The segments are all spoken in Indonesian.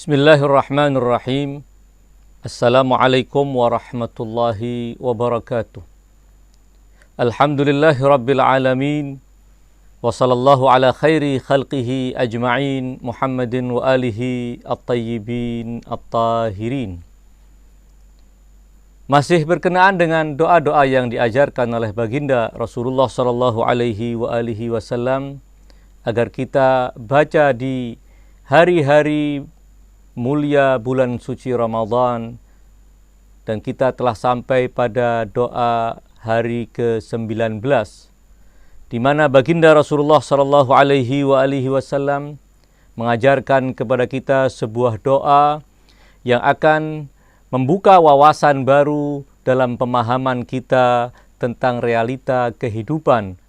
Bismillahirrahmanirrahim. Assalamualaikum warahmatullahi wabarakatuh. Alhamdulillahi rabbil alamin. Wa sallallahu ala khairi khalqihi ajma'in. Muhammadin wa alihi at-tayyibin at-tahirin. Masih berkenaan dengan doa-doa yang diajarkan oleh baginda Rasulullah sallallahu alaihi wasallam agar kita baca di hari-hari mulia bulan suci Ramadan, dan kita telah sampai pada doa hari ke-19 di mana baginda Rasulullah sallallahu alaihi wasallam mengajarkan kepada kita sebuah doa yang akan membuka wawasan baru dalam pemahaman kita tentang realita kehidupan.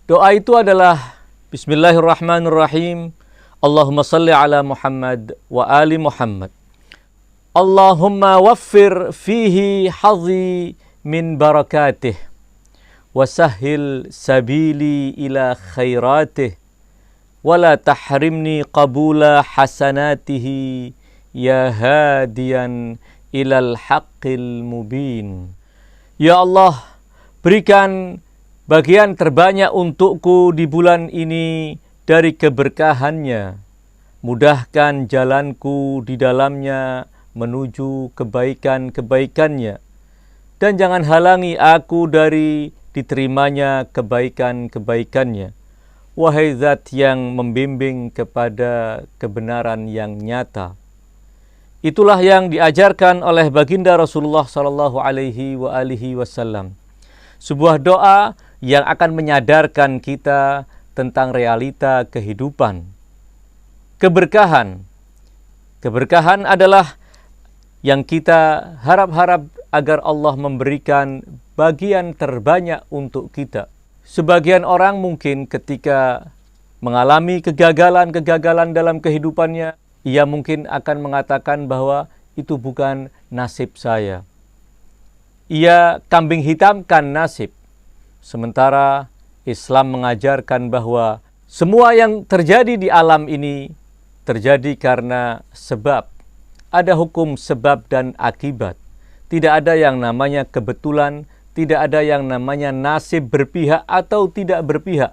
Doa itu adalah Bismillahirrahmanirrahim. Allahumma salli ala Muhammad wa ali Muhammad. Allahumma waffir fihi hadhi min barakatih wa sahhil sabili ila khairatih wa la tahrimni qabula hasanatihi ya hadiyan ilal haqqil mubin. Ya Allah, berikan bagian terbanyak untukku di bulan ini dari keberkahannya, mudahkan jalanku di dalamnya menuju kebaikan-kebaikannya, dan jangan halangi aku dari diterimanya kebaikan-kebaikannya. Wahai Zat yang membimbing kepada kebenaran yang nyata. Itulah yang diajarkan oleh baginda Rasulullah sallallahu alaihi wasallam. Sebuah doa yang akan menyadarkan kita tentang realita kehidupan. Keberkahan adalah yang kita harap-harap agar Allah memberikan bagian terbanyak untuk kita. Sebagian orang mungkin ketika mengalami kegagalan dalam kehidupannya, ia mungkin akan mengatakan bahwa itu bukan nasib saya. Ia kambing hitamkan nasib. Sementara Islam mengajarkan bahwa semua yang terjadi di alam ini terjadi karena sebab. Ada hukum sebab dan akibat. Tidak ada yang namanya kebetulan, tidak ada yang namanya nasib berpihak atau tidak berpihak.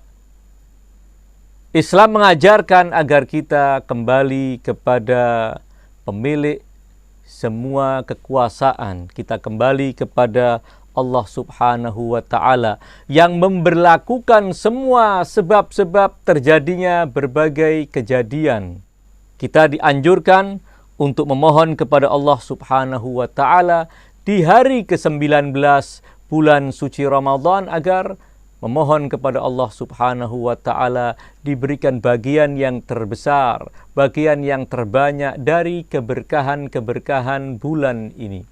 Islam mengajarkan agar kita kembali kepada pemilik semua kekuasaan. Kita kembali kepada Allah subhanahu wa ta'ala yang memberlakukan semua sebab-sebab terjadinya berbagai kejadian. Kita dianjurkan untuk memohon kepada Allah subhanahu wa ta'ala di hari ke-19 bulan suci Ramadan agar memohon kepada Allah subhanahu wa ta'ala diberikan bagian yang terbesar, bagian yang terbanyak dari keberkahan-keberkahan bulan ini.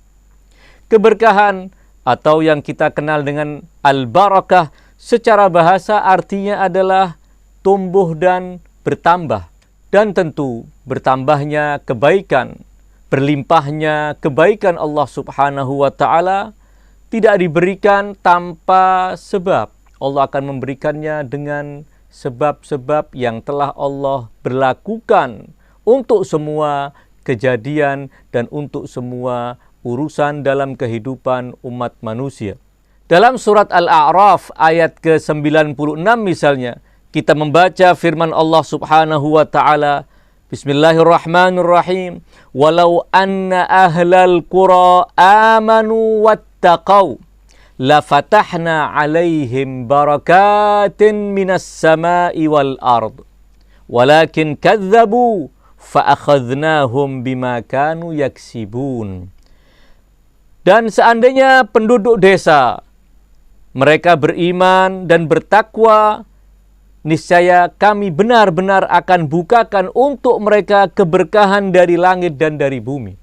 Keberkahan atau yang kita kenal dengan al-barakah secara bahasa artinya adalah tumbuh dan bertambah. Dan tentu bertambahnya kebaikan, berlimpahnya kebaikan Allah subhanahu wa ta'ala tidak diberikan tanpa sebab. Allah akan memberikannya dengan sebab-sebab yang telah Allah berlakukan untuk semua kejadian dan untuk semua urusan dalam kehidupan umat manusia. Dalam surat Al-A'raf ayat ke-96 misalnya, kita membaca firman Allah subhanahu wa ta'ala, Bismillahirrahmanirrahim, walau anna ahlal qura amanu wattaqaw lafatahna alaihim barakatin minas sama'i wal ard walakin kadzabu fa'akhadnahum bima kanu yaksibun. Dan seandainya penduduk desa mereka beriman dan bertakwa, niscaya kami benar-benar akan bukakan untuk mereka keberkahan dari langit dan dari bumi.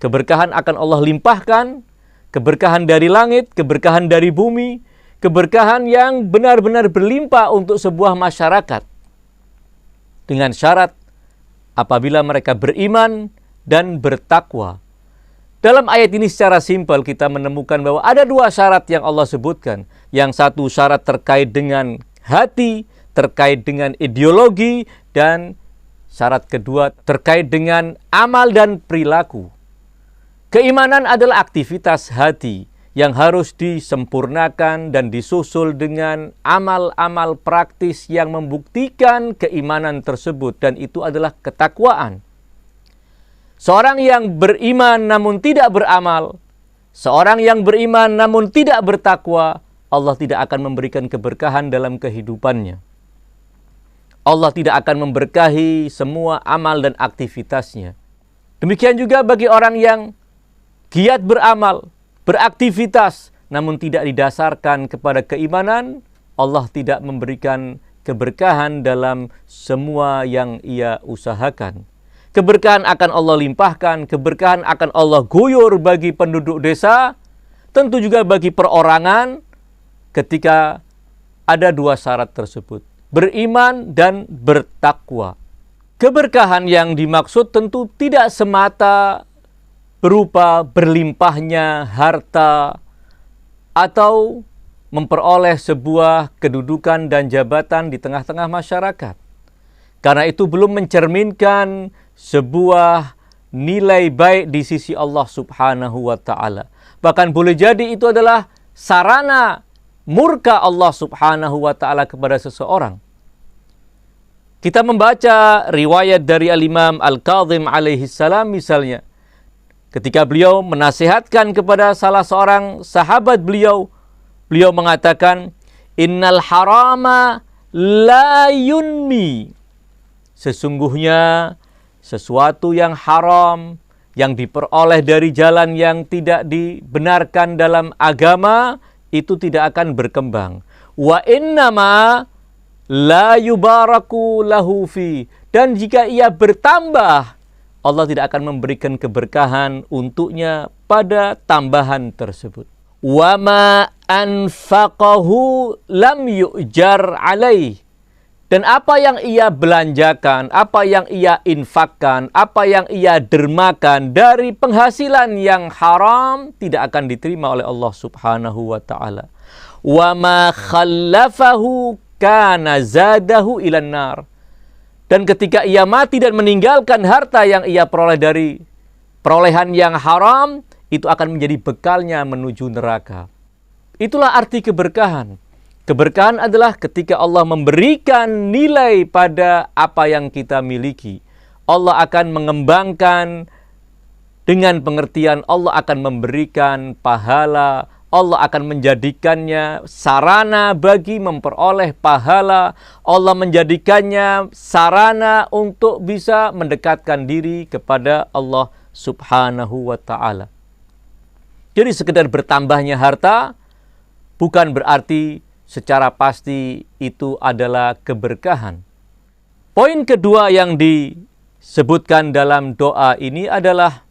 Keberkahan akan Allah limpahkan, keberkahan dari langit, keberkahan dari bumi, keberkahan yang benar-benar berlimpah untuk sebuah masyarakat. Dengan syarat apabila mereka beriman dan bertakwa. Dalam ayat ini secara simpel kita menemukan bahwa ada dua syarat yang Allah sebutkan. Yang satu syarat terkait dengan hati, terkait dengan ideologi, dan Syarat kedua terkait dengan amal dan perilaku. Keimanan adalah aktivitas hati yang harus disempurnakan dan disusul dengan amal-amal praktis yang membuktikan keimanan tersebut, dan itu adalah ketakwaan. Seorang yang beriman namun tidak beramal, seorang yang beriman namun tidak bertakwa, Allah tidak akan memberikan keberkahan dalam kehidupannya. Allah tidak akan memberkahi semua amal dan aktivitasnya. Demikian juga bagi orang yang giat beramal, beraktivitas, namun tidak didasarkan kepada keimanan, Allah tidak memberikan keberkahan dalam semua yang ia usahakan. Keberkahan akan Allah limpahkan, keberkahan akan Allah guyur bagi penduduk desa, tentu juga bagi perorangan ketika ada dua syarat tersebut, beriman dan bertakwa. Keberkahan yang dimaksud tentu tidak semata berupa berlimpahnya harta atau memperoleh sebuah kedudukan dan jabatan di tengah-tengah masyarakat. Karena itu belum mencerminkan sebuah nilai baik di sisi Allah Subhanahu wa Ta'ala. Bahkan boleh jadi itu adalah sarana murka Allah Subhanahu wa Ta'ala kepada seseorang. Kita membaca riwayat dari Al-Imam Al-Kadhim alaihi salam misalnya, ketika beliau menasihatkan kepada salah seorang sahabat beliau mengatakan, "Innal harama la yunmi." Sesungguhnya sesuatu yang haram, yang diperoleh dari jalan yang tidak dibenarkan dalam agama, itu tidak akan berkembang. Wa innama la yubaraku lahu fi. Dan jika ia bertambah, Allah tidak akan memberikan keberkahan untuknya pada tambahan tersebut. Wa ma anfaqahu lam yu'jar alaih. Dan apa yang ia belanjakan, apa yang ia infakkan, apa yang ia dermakan dari penghasilan yang haram tidak akan diterima oleh Allah Subhanahu wa Ta'ala. Wa ma khallafahu kana zadahu ilan nar. Dan ketika ia mati dan meninggalkan harta yang ia peroleh dari perolehan yang haram, itu akan menjadi bekalnya menuju neraka. Itulah arti keberkahan. Keberkahan adalah ketika Allah memberikan nilai pada apa yang kita miliki. Allah akan mengembangkan dengan pengertian Allah akan memberikan pahala, Allah akan menjadikannya sarana bagi memperoleh pahala, Allah menjadikannya sarana untuk bisa mendekatkan diri kepada Allah Subhanahu wa Ta'ala. Jadi sekedar bertambahnya harta bukan berarti secara pasti itu adalah keberkahan. Poin kedua yang disebutkan dalam doa ini adalah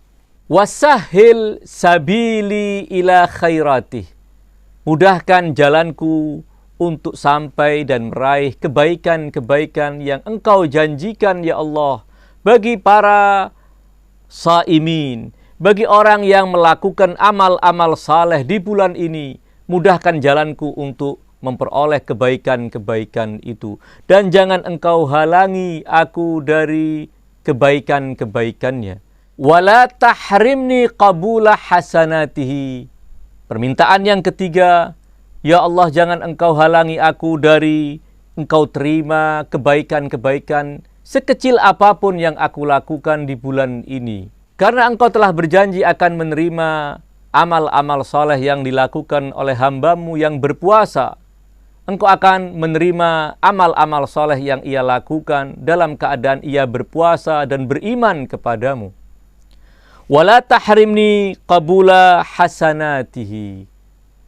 wasahil sabili ila khairatih. Mudahkan jalanku untuk sampai dan meraih kebaikan-kebaikan yang Engkau janjikan ya Allah bagi para saimin, bagi orang yang melakukan amal-amal saleh di bulan ini. Mudahkan jalanku untuk memperoleh kebaikan-kebaikan itu. Dan jangan Engkau halangi aku dari kebaikan-kebaikannya. Wala tahrimni qabula hasanatihi. Permintaan yang ketiga, ya Allah jangan Engkau halangi aku dari Engkau terima kebaikan-kebaikan sekecil apapun yang aku lakukan di bulan ini. Karena Engkau telah berjanji akan menerima amal-amal soleh yang dilakukan oleh hamba-Mu yang berpuasa. Engkau akan menerima amal-amal soleh yang ia lakukan dalam keadaan ia berpuasa dan beriman kepadamu. Wala tahrimni qabula hasanatihi.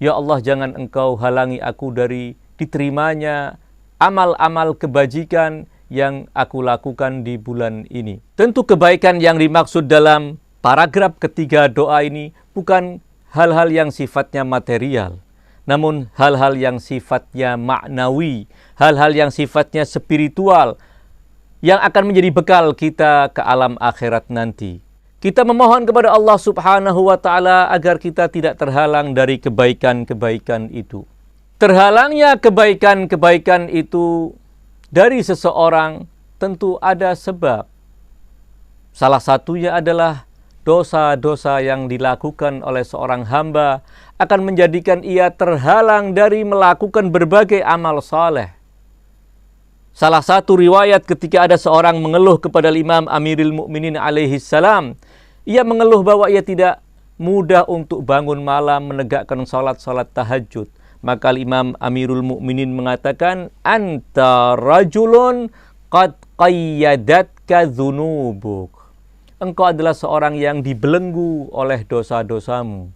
Ya Allah jangan Engkau halangi aku dari diterimanya amal-amal kebajikan yang aku lakukan di bulan ini. Tentu kebaikan yang dimaksud dalam paragraf ketiga doa ini bukan hal-hal yang sifatnya material, namun hal-hal yang sifatnya maknawi, hal-hal yang sifatnya spiritual, yang akan menjadi bekal kita ke alam akhirat nanti. Kita memohon kepada Allah Subhanahu wa Ta'ala agar kita tidak terhalang dari kebaikan-kebaikan itu. Terhalangnya kebaikan-kebaikan itu dari seseorang tentu ada sebab. Salah satunya adalah dosa-dosa yang dilakukan oleh seorang hamba akan menjadikan ia terhalang dari melakukan berbagai amal saleh. Salah satu riwayat ketika ada seorang mengeluh kepada Imam Amirul Mukminin alaihi salam, ia mengeluh bahwa ia tidak mudah untuk bangun malam menegakkan salat-salat tahajud. Maka Imam Amirul Mukminin mengatakan, anta rajulun qad qayyadatka dzunubuk. Engkau adalah seorang yang dibelenggu oleh dosa-dosamu.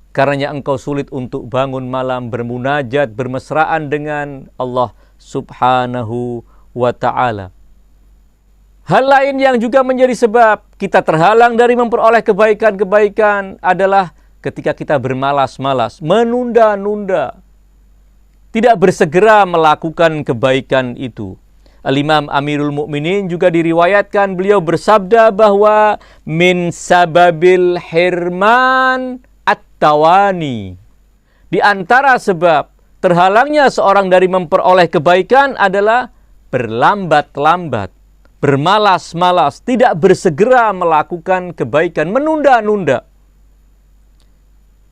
Karenanya engkau sulit untuk bangun malam bermunajat, bermesraan dengan Allah Subhanahu wa ta'ala. Hal lain yang juga menjadi sebab kita terhalang dari memperoleh kebaikan-kebaikan adalah ketika kita bermalas-malas, menunda-nunda, tidak bersegera melakukan kebaikan itu. Al-Imam Amirul Mukminin juga diriwayatkan beliau bersabda bahwa min sababil hirman at-tawani. Di antara sebab terhalangnya seorang dari memperoleh kebaikan adalah berlambat-lambat, bermalas-malas, tidak bersegera melakukan kebaikan, menunda-nunda.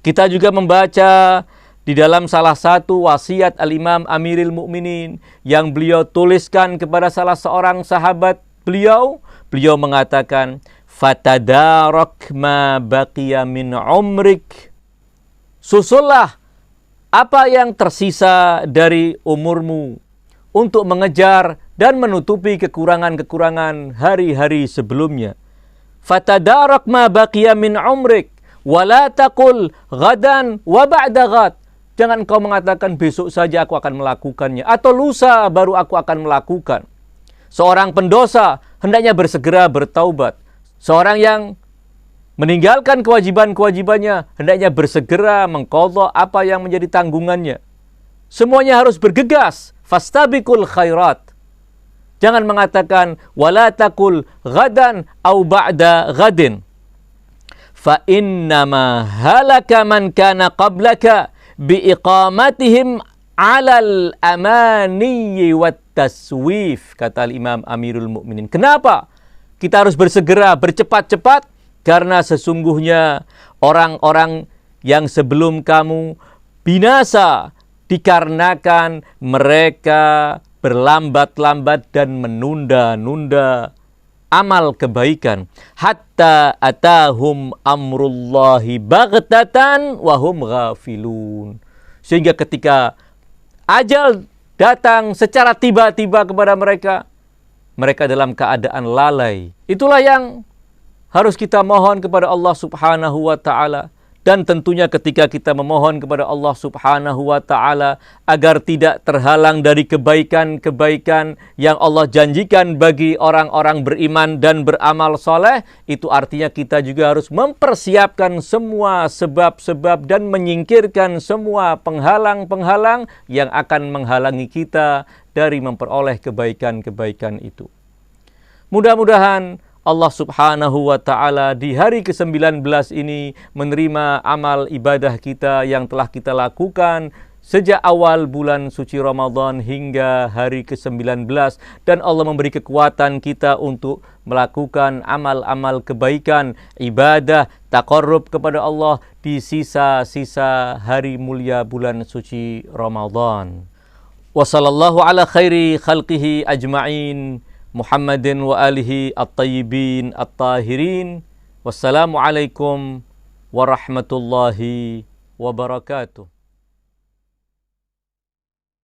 Kita juga membaca di dalam salah satu wasiat Al-Imam Amirul Mukminin yang beliau tuliskan kepada salah seorang sahabat beliau mengatakan, fatadarak ma baqiya min umrik. Susullah apa yang tersisa dari umurmu untuk mengejar dan menutupi kekurangan-kekurangan hari-hari sebelumnya. Fatadarak ma baqiya min umrik wala taqul ghadan wa ba'da ghad. Jangan kau mengatakan besok saja aku akan melakukannya atau lusa baru aku akan melakukan. Seorang pendosa hendaknya bersegera bertaubat. Seorang yang meninggalkan kewajiban-kewajibannya hendaknya bersegera mengqadha apa yang menjadi tanggungannya. Semuanya harus bergegas, fastabiqul khairat. Jangan mengatakan wala taqul ghadan au ba'da ghadin. Fa innama halaka man kana qablaka biiqamatihim 'alal amani wat taswif, kata Imam Amirul Mukminin. Kenapa kita harus bersegera, bercepat-cepat? Karena sesungguhnya orang-orang yang sebelum kamu binasa dikarenakan mereka berlambat-lambat dan menunda-nunda amal kebaikan, hatta atahum amrullahi baghtatan wa hum ghafilun. Sehingga ketika ajal datang secara tiba-tiba kepada mereka, mereka dalam keadaan lalai. Itulah yang harus kita mohon kepada Allah Subhanahu wa ta'ala. Dan tentunya ketika kita memohon kepada Allah Subhanahu wa ta'ala agar tidak terhalang dari kebaikan-kebaikan yang Allah janjikan bagi orang-orang beriman dan beramal soleh, itu artinya kita juga harus mempersiapkan semua sebab-sebab dan menyingkirkan semua penghalang-penghalang yang akan menghalangi kita dari memperoleh kebaikan-kebaikan itu. Mudah-mudahan Allah Subhanahu wa ta'ala di hari ke-19 ini menerima amal ibadah kita yang telah kita lakukan sejak awal bulan suci Ramadan hingga hari ke-19, dan Allah memberi kekuatan kita untuk melakukan amal-amal kebaikan, ibadah, taqarrub kepada Allah di sisa-sisa hari mulia bulan suci Ramadan. Wa sallallahu ala khairi khalqihi ajma'in Muhammadin wa alihi at-tayyibin at-tahirin. Wassalamualaikum warahmatullahi wabarakatuh.